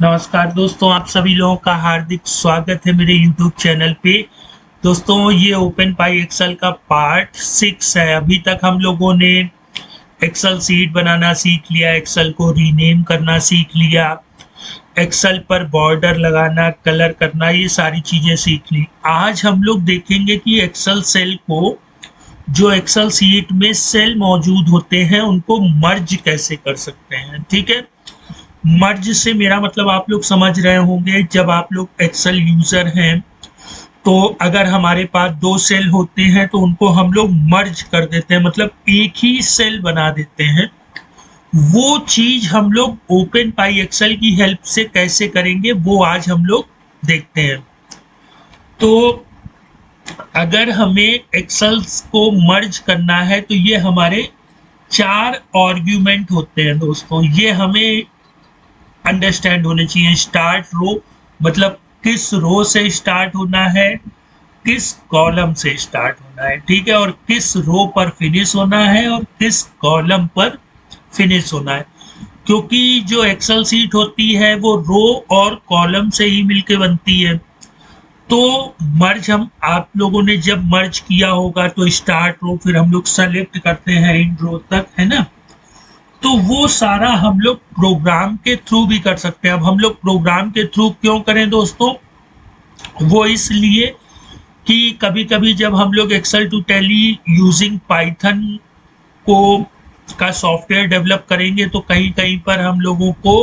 नमस्कार दोस्तों, आप सभी लोगों का हार्दिक स्वागत है मेरे YouTube चैनल पे। दोस्तों, ये ओपन पाई एक्सेल का पार्ट 6 है। अभी तक हम लोगों ने एक्सेल सीट बनाना सीख लिया, एक्सेल को रीनेम करना सीख लिया, एक्सेल पर बॉर्डर लगाना, कलर करना, ये सारी चीज़ें सीख ली। आज हम लोग देखेंगे कि एक्सेल सेल को, जो एक्सेल सीट में सेल मौजूद होते हैं, उनको मर्ज कैसे कर सकते हैं। ठीक है, मर्ज से मेरा मतलब आप लोग समझ रहे होंगे। जब आप लोग एक्सेल यूजर हैं तो अगर हमारे पास दो सेल होते हैं तो उनको हम लोग मर्ज कर देते हैं, मतलब एक ही सेल बना देते हैं। वो चीज हम लोग ओपन पाई एक्सेल की हेल्प से कैसे करेंगे वो आज हम लोग देखते हैं। तो अगर हमें एक्सेल को मर्ज करना है तो ये हमारे 4 आर्ग्यूमेंट होते हैं दोस्तों, ये हमें अंडरस्टैंड होने चाहिए। स्टार्ट रो मतलब किस रो से स्टार्ट होना है, किस कॉलम से स्टार्ट होना है, ठीक है, और किस रो पर फिनिश होना है और किस कॉलम पर फिनिश होना है। क्योंकि जो एक्सेल सीट होती है वो रो और कॉलम से ही मिलके बनती है। तो मर्ज हम आप लोगों ने जब मर्ज किया होगा तो स्टार्ट रो, फिर हम लोग सेलेक्ट करते हैं इन रो तक, है ना। तो वो सारा हम लोग प्रोग्राम के थ्रू भी कर सकते हैं। अब हम लोग प्रोग्राम के थ्रू क्यों करें दोस्तों, वो इसलिए कि कभी कभी जब हम लोग Excel to Tally using Python को का सॉफ्टवेयर डेवलप करेंगे तो कहीं कहीं पर हम लोगों को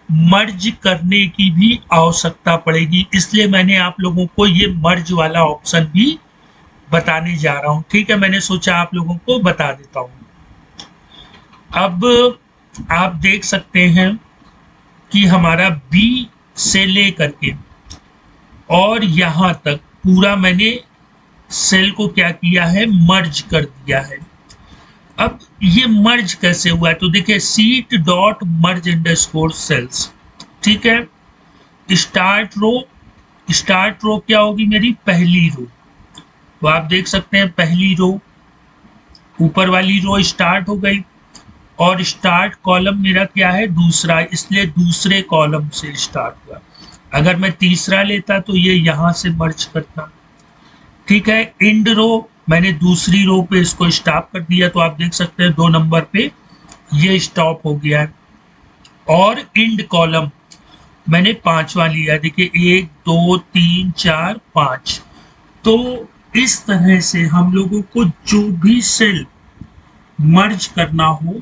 मर्ज करने की भी आवश्यकता पड़ेगी। इसलिए मैंने आप लोगों को ये मर्ज वाला ऑप्शन भी बताने जा रहा हूँ। ठीक है, मैंने सोचा आप लोगों को बता देता हूँ। अब आप देख सकते हैं कि हमारा बी से लेकर के और यहाँ तक पूरा मैंने सेल को क्या किया है, मर्ज कर दिया है। अब ये मर्ज कैसे हुआ है तो देखिए, सीट डॉट मर्ज अंडरस्कोर सेल्स। ठीक है, स्टार्ट रो क्या होगी, मेरी पहली रो। तो आप देख सकते हैं पहली रो, ऊपर वाली रो स्टार्ट हो गई, और स्टार्ट कॉलम मेरा क्या है, दूसरा, इसलिए दूसरे कॉलम से स्टार्ट हुआ। अगर मैं तीसरा लेता तो ये यहां से मर्ज करता। ठीक है, इंड रो मैंने दूसरी रो पे इसको स्टॉप कर दिया, तो आप देख सकते हैं 2 नंबर पे ये स्टॉप हो गया है। और इंड कॉलम मैंने 5वां लिया, देखिए 1 2 3 4 5। तो इस तरह से हम लोगों को जो भी सेल मर्ज करना हो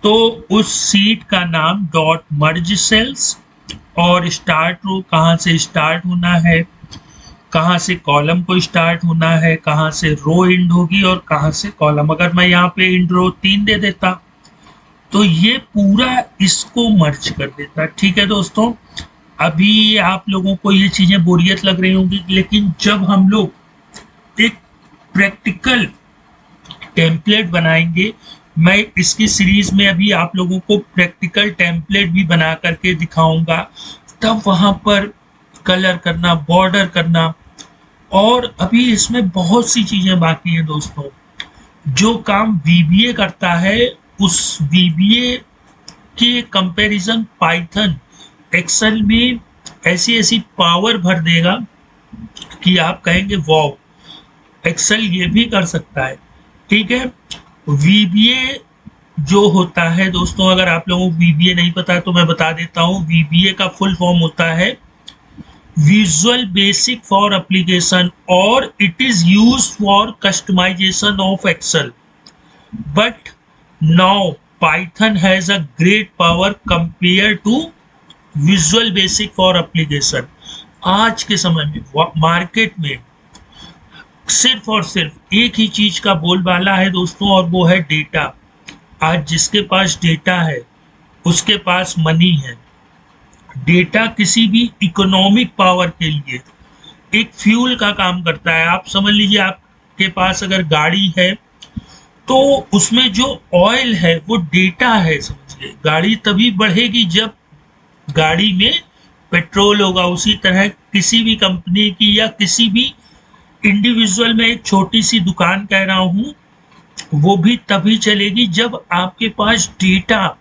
तो उस सीट का नाम डॉट मर्ज सेल्स, और स्टार्ट रो कहाँ से स्टार्ट होना है, कहाँ से कॉलम को स्टार्ट होना है, कहाँ से रो एंड होगी और कहाँ से कॉलम। अगर मैं यहाँ पे इंड रो 3 दे देता तो ये पूरा इसको मर्ज कर देता। ठीक है दोस्तों, अभी आप लोगों को ये चीजें बोरियत लग रही होंगी, लेकिन जब हम लोग एक प्रैक्टिकल टेम्पलेट बनाएंगे, मैं इसकी सीरीज में अभी आप लोगों को प्रैक्टिकल टेम्पलेट भी बना करके दिखाऊंगा, तब वहां पर कलर करना, बॉर्डर करना, और अभी इसमें बहुत सी चीजें बाकी हैं दोस्तों। जो काम वीबीए करता है उस वीबीए के कंपैरिजन पाइथन एक्सेल में ऐसी ऐसी पावर भर देगा कि आप कहेंगे वाओ, एक्सेल ये भी कर सकता है। ठीक है, वीबीए जो होता है दोस्तों, अगर आप लोगों को वीबीए नहीं पता है तो मैं बता देता हूँ। वीबीए का फुल फॉर्म होता है विजुअल बेसिक फॉर एप्लीकेशन, और it is used for customisation of Excel, but now Python has a great power compare to Visual Basic for application. आज के समय में मार्केट में सिर्फ और सिर्फ एक ही चीज का बोलबाला है दोस्तों, और वो है डेटा। आज जिसके पास डेटा है उसके पास मनी है। डेटा किसी भी इकोनॉमिक पावर के लिए एक फ्यूल का काम करता है। आप समझ लीजिए, आपके पास अगर गाड़ी है तो उसमें जो ऑयल है वो डेटा है, समझिए। गाड़ी तभी बढ़ेगी जब गाड़ी में पेट्रोल होगा। उसी तरह किसी भी कंपनी की या किसी भी इंडिविजुअल में एक छोटी सी दुकान कह रहा हूं, वो भी तभी चलेगी जब आपके पास डेटा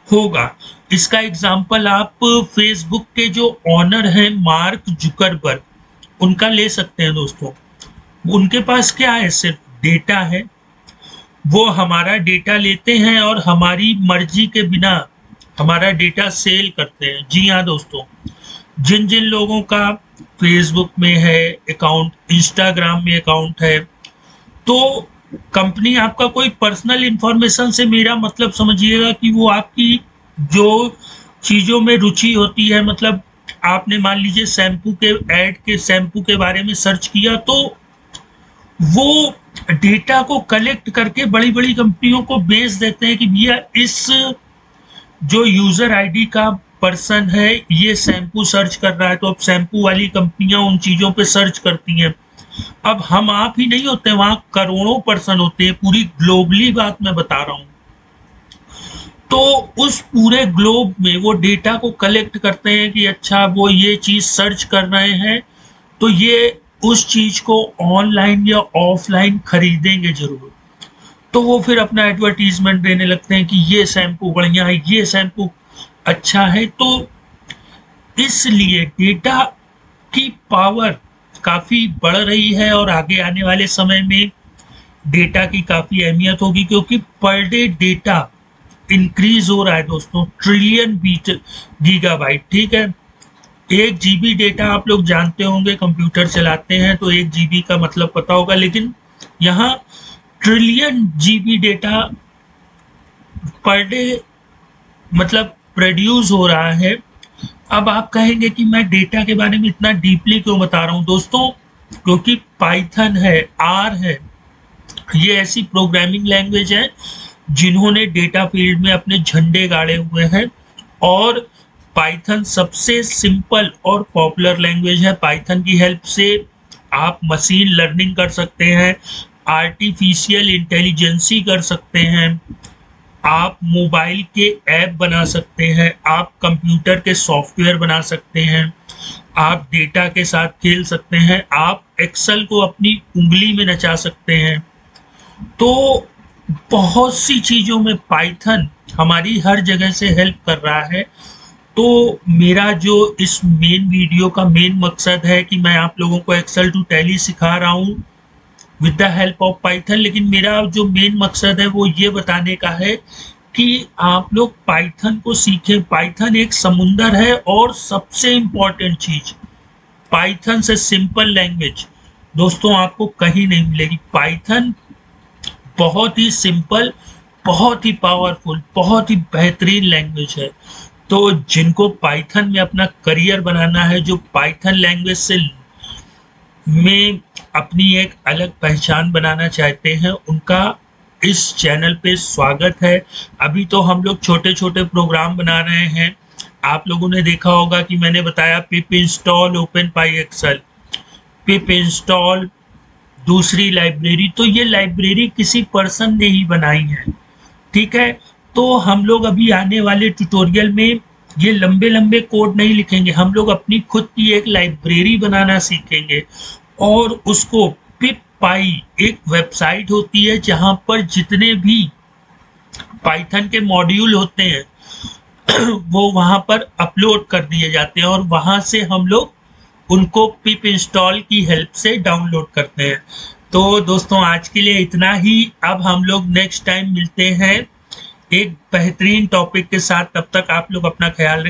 होगा। इसका एग्जाम्पल आप फेसबुक के जो ऑनर हैं मार्क जुकरबर्ग, उनका ले सकते हैं दोस्तों। उनके पास क्या है, सिर्फ डेटा है। वो हमारा डेटा लेते हैं और हमारी मर्जी के बिना हमारा डेटा सेल करते हैं। जी हाँ दोस्तों, जिन जिन लोगों का फेसबुक में है अकाउंट, इंस्टाग्राम में अकाउंट है, तो कंपनी आपका कोई पर्सनल इंफॉर्मेशन से, मेरा मतलब समझिएगा कि वो आपकी जो चीज़ों में रुचि होती है, मतलब आपने मान लीजिए शैम्पू के ऐड के शैम्पू के बारे में सर्च किया, तो वो डेटा को कलेक्ट करके बड़ी बड़ी कंपनियों को बेच देते हैं कि भैया इस जो यूजर आईडी का पर्सन है ये शैम्पू सर्च कर रहा है। तो अब शैम्पू वाली कंपनियां उन चीजों पे सर्च करती हैं। अब हम आप ही नहीं होते, वहां करोड़ों पर्सन होते हैं, पूरी ग्लोबली बात मैं बता रहा हूं। तो उस पूरे ग्लोब में वो डेटा को कलेक्ट करते हैं कि अच्छा वो ये चीज सर्च कर रहे हैं, तो ये उस चीज को ऑनलाइन या ऑफलाइन खरीदेंगे जरूर। तो वो फिर अपना एडवर्टीजमेंट देने लगते हैं कि ये शैम्पू बढ़िया है, ये शैम्पू अच्छा है। तो इसलिए डेटा की पावर काफी बढ़ रही है और आगे आने वाले समय में डेटा की काफी अहमियत होगी, क्योंकि पर डे डेटा इंक्रीज हो रहा है दोस्तों, ट्रिलियन बीट गीगाबाइट। ठीक है, 1 GB डेटा आप लोग जानते होंगे, कंप्यूटर चलाते हैं तो 1 GB का मतलब पता होगा, लेकिन यहाँ trillion GB data per day मतलब प्रोड्यूस हो रहा है। अब आप कहेंगे कि मैं डेटा के बारे में इतना डीपली क्यों बता रहा हूँ दोस्तों, क्योंकि पाइथन है, आर है, ये ऐसी प्रोग्रामिंग लैंग्वेज है जिन्होंने डेटा फील्ड में अपने झंडे गाड़े हुए हैं। और पाइथन सबसे सिंपल और पॉपुलर लैंग्वेज है। पाइथन की हेल्प से आप मशीन लर्निंग कर सकते हैं, आर्टिफिशियल इंटेलिजेंसी कर सकते हैं, आप मोबाइल के ऐप बना सकते हैं, आप कंप्यूटर के सॉफ्टवेयर बना सकते हैं, आप डेटा के साथ खेल सकते हैं, आप एक्सेल को अपनी उंगली में नचा सकते हैं। तो बहुत सी चीज़ों में पाइथन हमारी हर जगह से हेल्प कर रहा है। तो मेरा जो इस मेन वीडियो का मेन मकसद है कि मैं आप लोगों को एक्सेल टू टैली सिखा रहा हूँ with the help of Python, लेकिन मेरा जो मेन मकसद है वो ये बताने का है कि आप लोग पाइथन को सीखें। पाइथन एक समुंदर है, और सबसे इम्पॉर्टेंट चीज, पाइथन से सिंपल लैंग्वेज दोस्तों आपको कहीं नहीं मिलेगी। पाइथन बहुत ही सिंपल, बहुत ही पावरफुल, बहुत ही बेहतरीन लैंग्वेज है। तो जिनको पाइथन में अपना करियर बनाना है, जो पाइथन लैंग्वेज से में अपनी एक अलग पहचान बनाना चाहते हैं, उनका इस चैनल पे स्वागत है। अभी तो हम लोग छोटे छोटे प्रोग्राम बना रहे हैं। आप लोगों ने देखा होगा कि मैंने बताया पिप इंस्टॉल ओपन पाई एक्सेल, पिप इंस्टॉल दूसरी लाइब्रेरी। तो ये लाइब्रेरी किसी पर्सन ने ही बनाई है, ठीक है। तो हम लोग अभी आने वाले ट्यूटोरियल में ये लंबे लंबे कोड नहीं लिखेंगे, हम लोग अपनी खुद की एक लाइब्रेरी बनाना सीखेंगे। और उसको पिप पाई एक वेबसाइट होती है जहां पर जितने भी पाइथन के मॉड्यूल होते हैं वो वहां पर अपलोड कर दिए जाते हैं, और वहां से हम लोग उनको पिप इंस्टॉल की हेल्प से डाउनलोड करते हैं। तो दोस्तों आज के लिए इतना ही। अब हम लोग नेक्स्ट टाइम मिलते हैं एक बेहतरीन टॉपिक के साथ। तब तक आप लोग अपना ख्याल रखें।